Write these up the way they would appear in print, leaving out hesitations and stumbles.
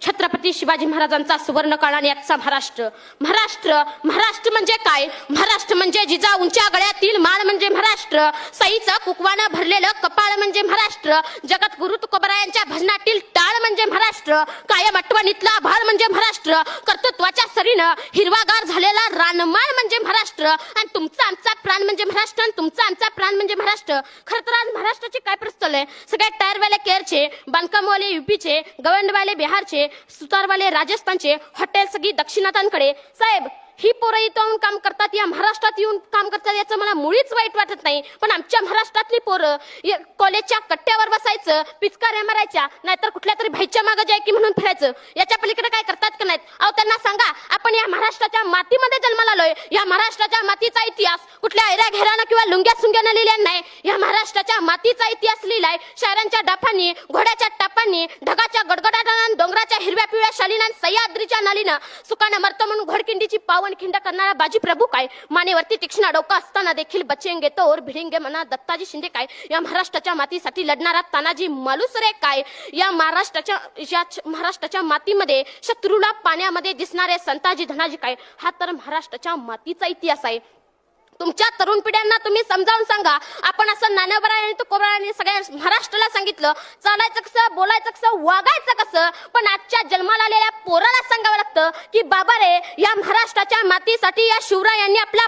छत्रपती शिवाजी महाराजांचा सुवर्णकाळ आणि आजचा महाराष्ट्र. महाराष्ट्र म्हणजे काय? महाराष्ट्र म्हणजे जिजा उंच्या गळ्यातील माळ म्हणजे महाराष्ट्र. सईचं कुकवानं भरलेलं कपाळ म्हणजे महाराष्ट्र. जगत गुरु तुकोबरायांच्या भजनातील टाळ म्हणजे महाराष्ट्र. कायम आठवणीतला आभाळ म्हणजे महाराष्ट्र. कर्तृत्वाच्या सरीनं हिरवागार झालेला रानमाळ म्हणजे महाराष्ट्र. आणि तुमचा आमचा प्राण म्हणजे महाराष्ट्र. आणि तुमचा आमचा प्राण म्हणजे महाराष्ट्र. खरं तर आज महाराष्ट्राची काय परिस्थिती आहे? सगळे टायरवाले केरळचे, बांधकामवाले यूपीचे, गवंडवाले बिहारचे, सुतारवाले राजस्थानचे, हॉटेल सगळी दक्षिणातांकडे. साहेब, ही पोरं इथं येऊन काम करतात, या महाराष्ट्रात येऊन काम करतात, याचं मला मुळीच वाईट वाटत नाही. पण आमच्या महाराष्ट्रातली पोरं कॉलेजच्या कट्ट्यावर बसायचं, पिचकाऱ्या मारायच्या, नाहीतर कुठल्या तरी भाईच्या मागं जाय की म्हणून फिरायचं. याच्या पलीकडे काय करतात का नाहीत? अहो, त्यांना सांगा, आपण या महाराष्ट्राच्या मातीमध्ये जन्माला आलोय. या महाराष्ट्राच्या मातीचा इतिहास कुठल्या ऐऱ्या घेरानं किंवा लुंग्या सुंग्यानं लिहिलेला नाही. या महाराष्ट्राच्या मातीचा इतिहास लिहिलाय शायरांच्या डाफांनी, घोड्याच्या टापांनी, ढगाच्या गडगडाटानं, डोंगराच्या हिरव्या पिवळ्या शालीनं, सह्याद्रीच्या नालीनं. सुकानं मरतं म्हणून घोडकिंडीची पावन खिंड करणारा बाजी प्रभू काय? मानेवरती तीक्ष्ण डोका असताना देखील बचेंगे तो और भिडेंगे म्हणा दत्ताजी शिंदे काय? या महाराष्ट्राच्या मातीसाठी लढणारा तानाजी मालुसरे काय? या महाराष्ट्राच्या मातीमध्ये शत्रूला पाण्यामध्ये दिसणारे संताजी धनाजी काय? हा तर महाराष्ट्राच्या मातीचा इतिहास आहे. तुमच्या तरुण पिढ्यांना तुम्ही समजावून सांगा. आपण असं नानाबरा आणि तुकोबरायांनी सगळ्या महाराष्ट्राला सांगितलं चालायचं कसं, बोलायचं कसं, वागायचं कसं. पण आजच्या जन्माला आलेल्या पोराला सांगावं लागतं की बाबा रे, या महाराष्ट्राच्या मातीसाठी या शिवरायांनी आपला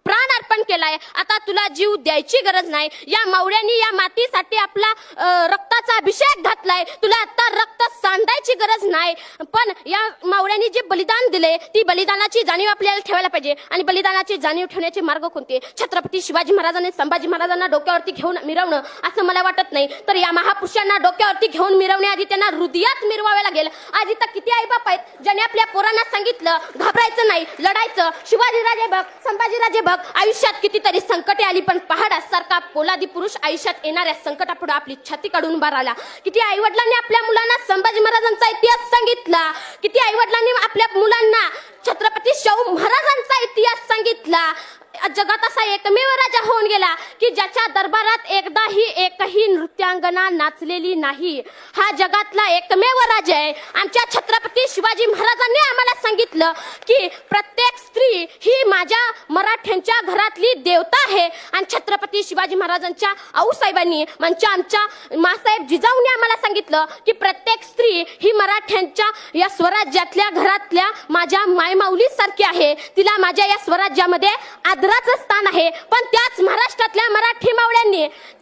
प्राण अर्पण केलाय. आता तुला जीव द्यायची गरज नाही. या मावळ्यांनी या मातीसाठी आपला रक्ताचा अभिषेक घातलाय. तुला आता रक्त सांडायची गरज नाही. पण या मावळ्यांनी जे बलिदान दिले, ती बलिदानाची जाणीव आपल्याला ठेवायला पाहिजे. आणि बलिदानाची जाणीव ठेवण्याचे मार्ग कोणते? छत्रपती शिवाजी महाराजांनी संभाजी महाराजांना डोक्यावरती घेऊन मिरवणं असं मला वाटत नाही. तर या महापुरुषांना डोक्यावरती घेऊन मिरवण्याआधी त्यांना हृदयात मिरवावे लागेल. आज इथं किती आईबाप आहेत ज्याने आपल्या पोरांना सांगितलं घाबरायचं नाही, लढायचं. शिवाजीराजे बघ, संभाजीराजे बघ, आयुष्यात कितीतरी संकटे आली, पण पहाडासारखा पोलादी पुरुष आयुष्यात येणाऱ्या संकटापुढे आपली छाती काढून उभा राहिला. किती आईवडिलांनी आपल्या मुलांना संभाजी महाराजांचा इतिहास सांगितला. किती आईवडिलांनी आपल्या मुलांना छत्रपती शाहू महाराजांचा इतिहास सांगितला. जगात असा एकमेव राजा होऊन गेला की ज्याच्या दरबारात एकही नृत्यांगना नाचलेली नाही. हा जगातला एकमेव राजा आहे. आमच्या छत्रपती शिवाजी महाराजांनी आम्हाला सांगितलं की प्रत्येक स्त्री ही माझ्या मराठ्यांच्या घरातली देवता आहे. आणि छत्रपती शिवाजी महाराजांच्या आऊसाहेबांनी म्हणजे आमच्या मासाहेब जिजाऊंनी आम्हाला सांगितलं की प्रत्येक स्त्री ही मराठ्यांच्या या स्वराज्यातल्या घरातल्या माझ्या मायमाऊली सारखी आहे. तिला माझ्या या स्वराज्यामध्ये आदराचं स्थान आहे. पण त्याच महाराष्ट्रातल्या मराठी मावळ्यांनी, त्या